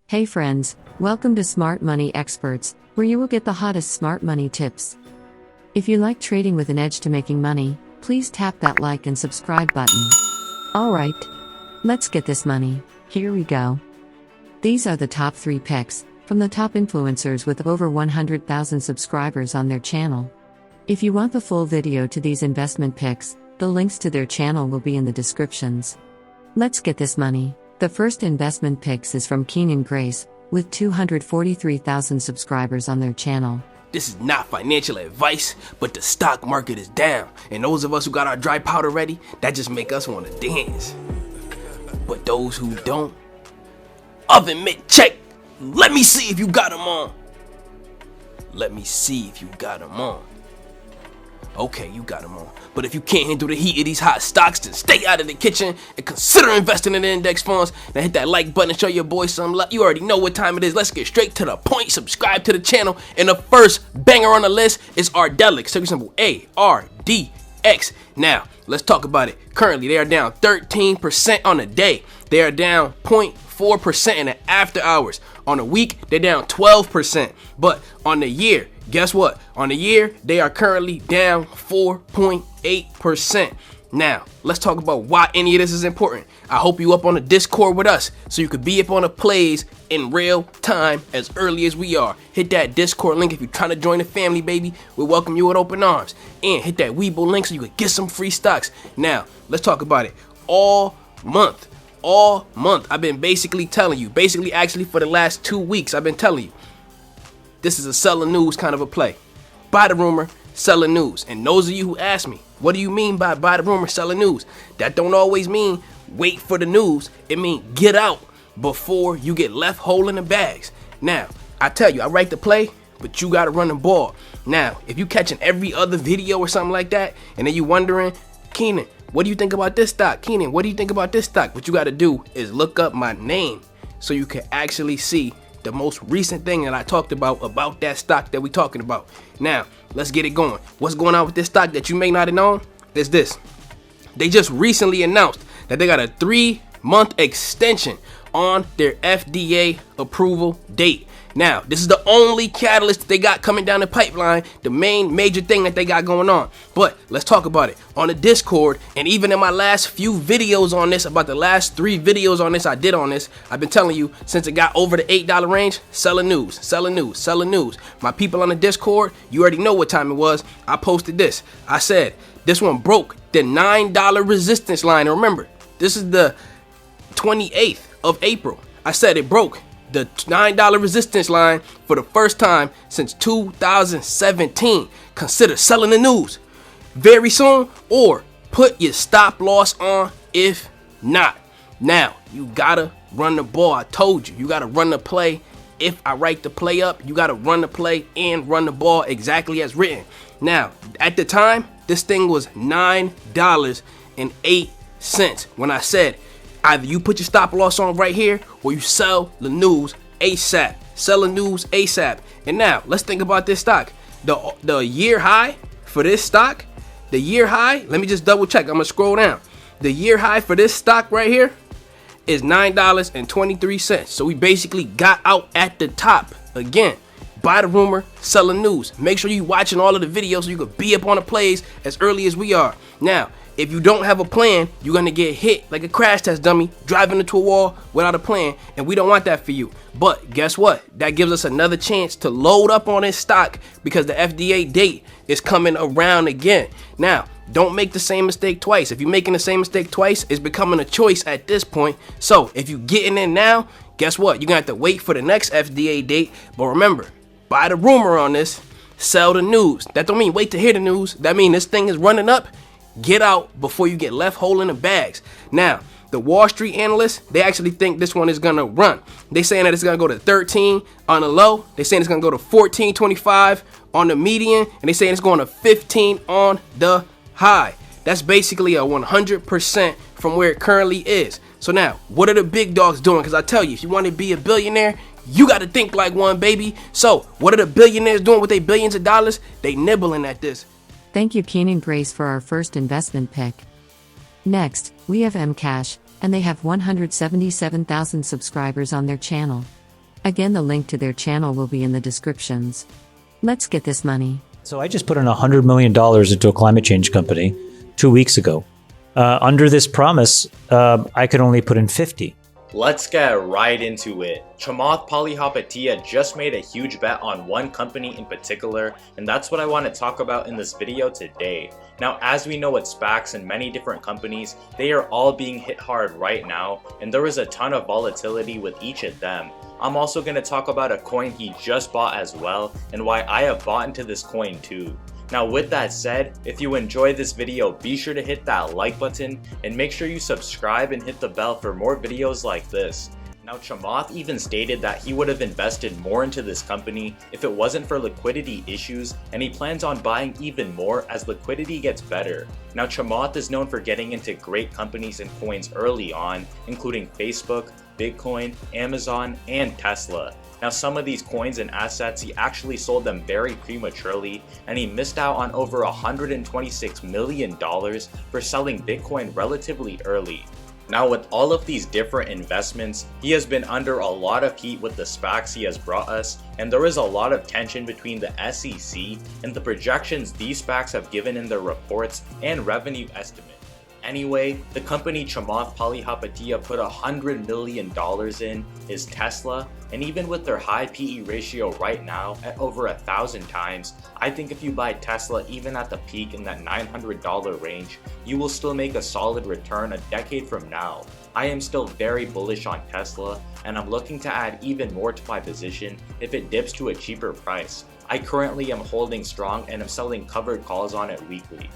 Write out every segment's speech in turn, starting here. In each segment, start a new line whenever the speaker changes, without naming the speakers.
Hey friends, welcome to Smart Money Experts, where you will get the hottest smart money tips. If you like trading with an edge to making money, please tap that like and subscribe button. Alright, let's get this money. Here we go. These are the top 3 picks from the top influencers with over 100,000 subscribers on their channel. If you want the full video to these investment picks, the links to their channel will be in the descriptions. Let's get this money. The first investment picks is from Keenan Grace, with 243,000 subscribers on their channel.
This is not financial advice, but the stock market is down, and those of us who got our dry powder ready, that just make us want to dance. But those who don't, oven mitt check. Let me see if you got them on. Let me see if you got them on. Okay, you got them on. But if you can't handle the heat of these hot stocks, then stay out of the kitchen and consider investing in the index funds. Now hit that like button and show your boy some love. You already know what time it is. Let's get straight to the point. Subscribe to the channel. And the first banger on the list is Ardelyx. So simple, ARDX. Now, let's talk about it. Currently, they are down 13% on the day. They are down 0.4% in the after hours. On the week, they're down 12%. But on the year, guess what? On the year, they are currently down 4.8%. Now, let's talk about why any of this is important. I hope you up on the Discord with us so you could be up on the plays in real time as early as we are. Hit that Discord link if you're trying to join the family, baby. We welcome you with open arms. And hit that Webull link so you can get some free stocks. Now, let's talk about it. All month, I've been basically telling you, actually for the last 2 weeks, I've been telling you, this is a sell the news kind of a play. Buy the rumor, sell the news. And those of you who ask me, what do you mean by buy the rumor, sell the news? That don't always mean wait for the news. It means get out before you get left holding the bags. Now, I tell you, I write the play, but you got to run the ball. Now, if you catching every other video or something like that, and then you wondering, Keenan, what do you think about this stock? Keenan, what do you think about this stock? What you got to do is look up my name so you can actually see the most recent thing that I talked about that stock that we talking about. Now, let's get it going. What's going on with this stock that you may not have known is this. They just recently announced that they got a 3-month extension on their FDA approval date. Now, this is the only catalyst they got coming down the pipeline, the main major thing that they got going on. But let's talk about it. On the Discord, and even in my last few videos on this, about the last 3 videos on this I did on this, I've been telling you, since it got over the $8 range, sell the news, sell the news, sell the news. My people on the Discord, you already know what time it was. I posted this. I said, this one broke the $9 resistance line. And remember, this is the 28th of April. I said it broke the $9 resistance line for the first time since 2017. Consider selling the news very soon, or put your stop loss on if not. Now, you gotta run the ball. I told you, you gotta run the play. If I write the play up, you gotta run the play and run the ball exactly as written. Now, at the time, this thing was $9.08 when I said, either you put your stop loss on right here or you sell the news ASAP. Sell the news ASAP. And now, let's think about this stock. The year high for this stock, let me just double check. I'm going to scroll down. The year high for this stock right here is $9.23. So we basically got out at the top. Again, buy the rumor, sell the news. Make sure you're watching all of the videos so you can be up on the plays as early as we are. Now, if you don't have a plan, you're going to get hit like a crash test dummy, driving into a wall without a plan, and we don't want that for you. But guess what? That gives us another chance to load up on this stock because the FDA date is coming around again. Now, don't make the same mistake twice. If you're making the same mistake twice, it's becoming a choice at this point. So if you're getting in now, guess what? You're going to have to wait for the next FDA date. But remember, buy the rumor on this, sell the news. That don't mean wait to hear the news. That means this thing is running up. Get out before you get left holding the bags. Now, the Wall Street analysts, they actually think this one is going to run. They saying that it's going to go to 13 on the low. They saying it's going to go to 14.25 on the median. And they saying it's going to 15 on the high. That's basically a 100% from where it currently is. So now, what are the big dogs doing? Because I tell you, if you want to be a billionaire, you got to think like one, baby. So what are the billionaires doing with their billions of dollars? They nibbling at this.
Thank you, Keenan Grace, for our first investment pick. Next, we have Mcash, and they have 177,000 subscribers on their channel. Again, the link to their channel will be in the descriptions. Let's get this money.
So I just put in $100 million into a climate change company 2 weeks ago. Under this promise, I could only put in 50.
Let's get right into it. Chamath Palihapitiya just made a huge bet on one company in particular, and that's what I want to talk about in this video today. Now, as we know with SPACs and many different companies, they are all being hit hard right now, and there is a ton of volatility with each of them. I'm also going to talk about a coin he just bought as well, and why I have bought into this coin too. Now with that said, if you enjoyed this video, be sure to hit that like button and make sure you subscribe and hit the bell for more videos like this. Now Chamath even stated that he would have invested more into this company if it wasn't for liquidity issues, and he plans on buying even more as liquidity gets better. Now Chamath is known for getting into great companies and coins early on, including Facebook, Bitcoin, Amazon, and Tesla. Now some of these coins and assets, he actually sold them very prematurely, and he missed out on over $126 million for selling Bitcoin relatively early. Now with all of these different investments, he has been under a lot of heat with the SPACs he has brought us, and there is a lot of tension between the SEC and the projections these SPACs have given in their reports and revenue estimates. Anyway, the company Chamath Palihapitiya put $100 million in is Tesla, and even with their high PE ratio right now at over 1,000 times, I think if you buy Tesla even at the peak in that $900 range, you will still make a solid return a decade from now. I am still very bullish on Tesla, and I'm looking to add even more to my position if it dips to a cheaper price. I currently am holding strong and am selling covered calls on it weekly.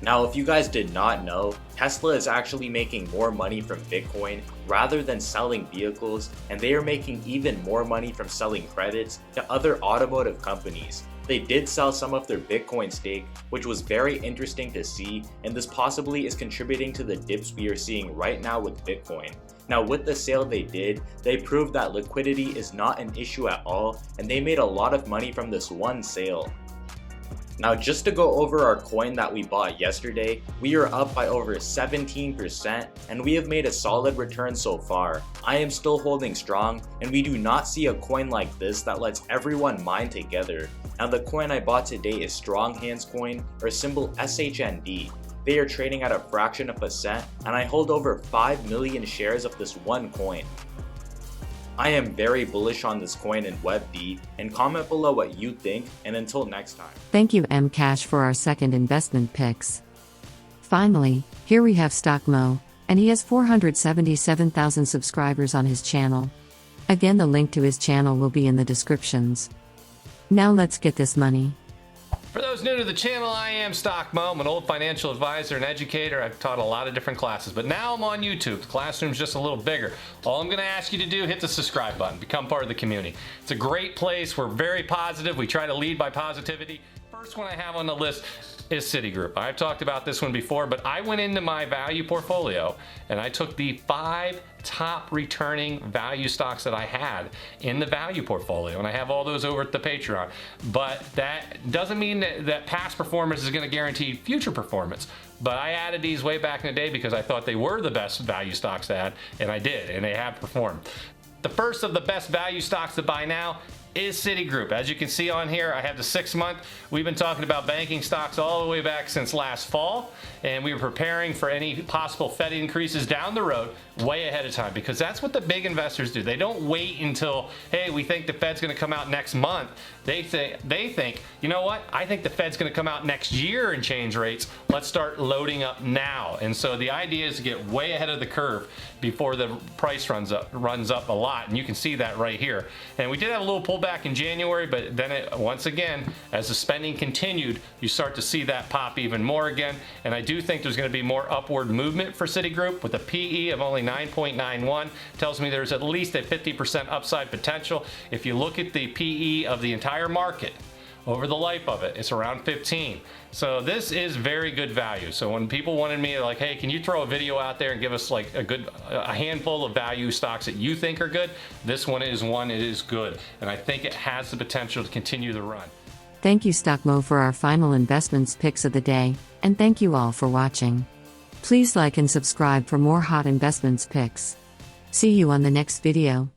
Now, if you guys did not know, Tesla is actually making more money from Bitcoin rather than selling vehicles, and they are making even more money from selling credits to other automotive companies. They did sell some of their Bitcoin stake, which was very interesting to see, and this possibly is contributing to the dips we are seeing right now with Bitcoin. Now with the sale they did, they proved that liquidity is not an issue at all, and they made a lot of money from this one sale. Now just to go over our coin that we bought yesterday, we are up by over 17% and we have made a solid return so far. I am still holding strong, and we do not see a coin like this that lets everyone mine together. Now the coin I bought today is Strong Hands coin, or symbol SHND. They are trading at a fraction of a cent, and I hold over 5 million shares of this one coin. I am very bullish on this coin in WebD, and comment below what you think, and until next time.
Thank you M Cash for our second investment picks. Finally, here we have Stock Mo, and he has 477,000 subscribers on his channel. Again, the link to his channel will be in the descriptions. Now let's get this money.
For those new to the channel, I am Stock Mo. I'm an old financial advisor and educator. I've taught a lot of different classes, but now I'm on YouTube. The classroom's just a little bigger. All I'm going to ask you to do, hit the subscribe button, become part of the community. It's a great place. We're very positive. We try to lead by positivity. First one I have on the list is Citigroup. I've talked about this one before, but I went into my value portfolio and I took the 5 top returning value stocks that I had in the value portfolio, and I have all those over at the Patreon. But that doesn't mean that past performance is going to guarantee future performance. But I added these way back in the day because I thought they were the best value stocks to add, and I did, and they have performed. The first of the best value stocks to buy now is Citigroup. As you can see on here, I have the 6 month. We've been talking about banking stocks all the way back since last fall, and we were preparing for any possible Fed increases down the road way ahead of time, because that's what the big investors do. They don't wait until, hey, we think the Fed's going to come out next month. They think, you know what? I think the Fed's going to come out next year and change rates. Let's start loading up now. And so the idea is to get way ahead of the curve before the price runs up a lot, and you can see that right here. And we did have a little pullback in January, but then once again, as the spending continued, you start to see that pop even more again. And I do think there's going to be more upward movement for Citigroup with a PE of only 9.91. Tells me there's at least a 50% upside potential. If you look at the PE of the entire market over the life of it, it's around 15. So this is very good value. So when people wanted me like, hey, can you throw a video out there and give us like a handful of value stocks that you think are good? This one is one, it is good. And I think it has the potential to continue the run.
Thank you Stockmo for our final investments picks of the day, and thank you all for watching. Please like and subscribe for more hot investments picks. See you on the next video.